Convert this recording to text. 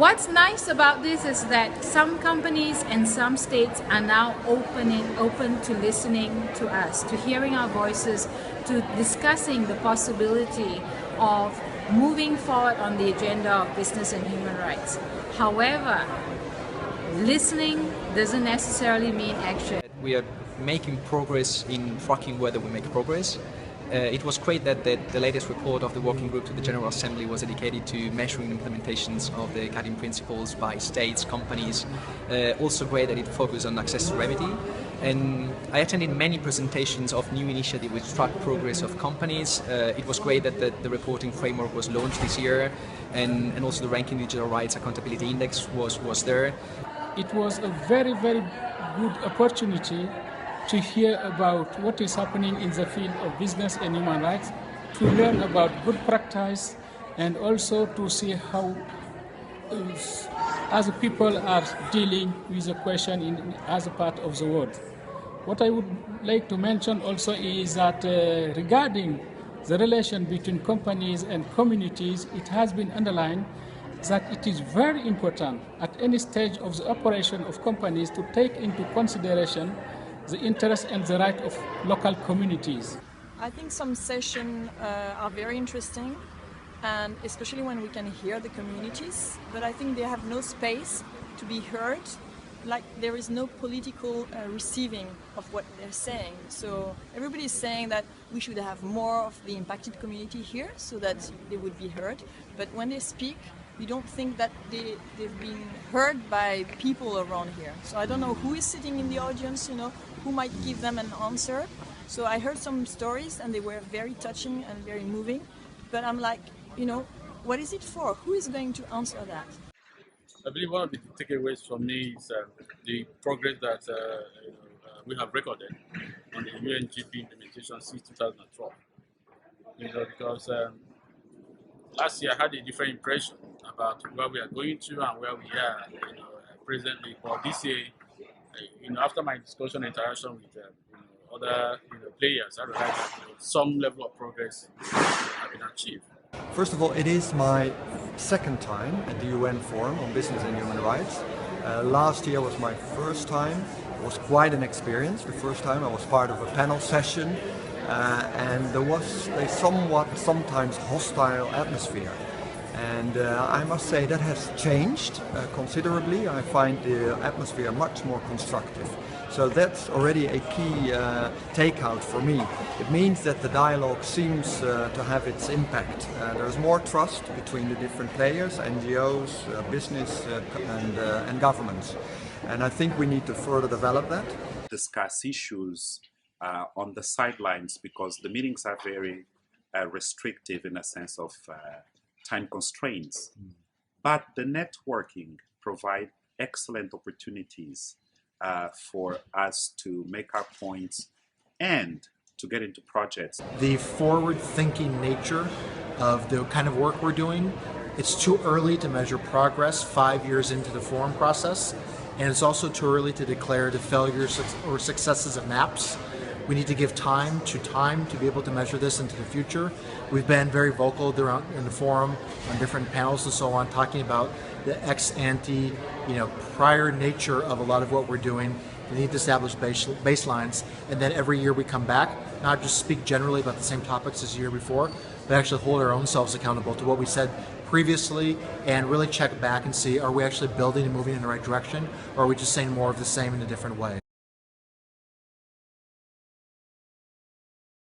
What's nice about this is that some companies and some states are now open to listening to us, to hearing our voices, to discussing the possibility of moving forward on the agenda of business and human rights. However, listening doesn't necessarily mean action. We are making progress in tracking whether we make progress. It was great that the latest report of the working group to the General Assembly was dedicated to measuring implementations of the guiding principles by states, companies. Also great that it focused on access to remedy. And I attended many presentations of new initiatives which track progress of companies. It was great that the reporting framework was launched this year, and also the Ranking Digital Rights Accountability Index was there. It was a very, very good opportunity to hear about what is happening in the field of business and human rights, to learn about good practice, and also to see how other people are dealing with the question in other part of the world. What I would like to mention also is that regarding the relation between companies and communities, it has been underlined that it is very important at any stage of the operation of companies to take into consideration the interests and the right of local communities. I think some sessions are very interesting, and especially when we can hear the communities, but I think they have no space to be heard. Like there is no political receiving of what they're saying. So everybody is saying that we should have more of the impacted community here so that they would be heard. But when they speak, you don't think that they've been heard by people around here. So I don't know who is sitting in the audience, who might give them an answer. So I heard some stories and they were very touching and very moving. But I'm like, what is it for? Who is going to answer that? I believe one of the takeaways for me is the progress that we have recorded on the UNGP implementation since 2012. Because last year I had a different impression about where we are going to and where we are presently. But this year, after my discussion and interaction with other players, I realized that some level of progress has been achieved. First of all, it is my second time at the UN Forum on Business and Human Rights. Last year was my first time. It was quite an experience. The first time I was part of a panel session, and there was a sometimes hostile atmosphere. And I must say that has changed considerably. I find the atmosphere much more constructive. So that's already a key takeout for me. It means that the dialogue seems to have its impact. There's more trust between the different players, NGOs, business and governments. And I think we need to further develop that. Discuss issues on the sidelines because the meetings are very restrictive in a sense of time constraints. But the networking provides excellent opportunities for us to make our points and to get into projects. The forward-thinking nature of the kind of work we're doing, it's too early to measure progress 5 years into the forum process, and it's also too early to declare the failures or successes of MAPS. We need to give time to be able to measure this into the future. We've been very vocal in the forum on different panels and so on, talking about the ex-ante, prior nature of a lot of what we're doing. We need to establish baselines, and then every year we come back, not just speak generally about the same topics as the year before, but actually hold our own selves accountable to what we said previously and really check back and see, are we actually building and moving in the right direction, or are we just saying more of the same in a different way?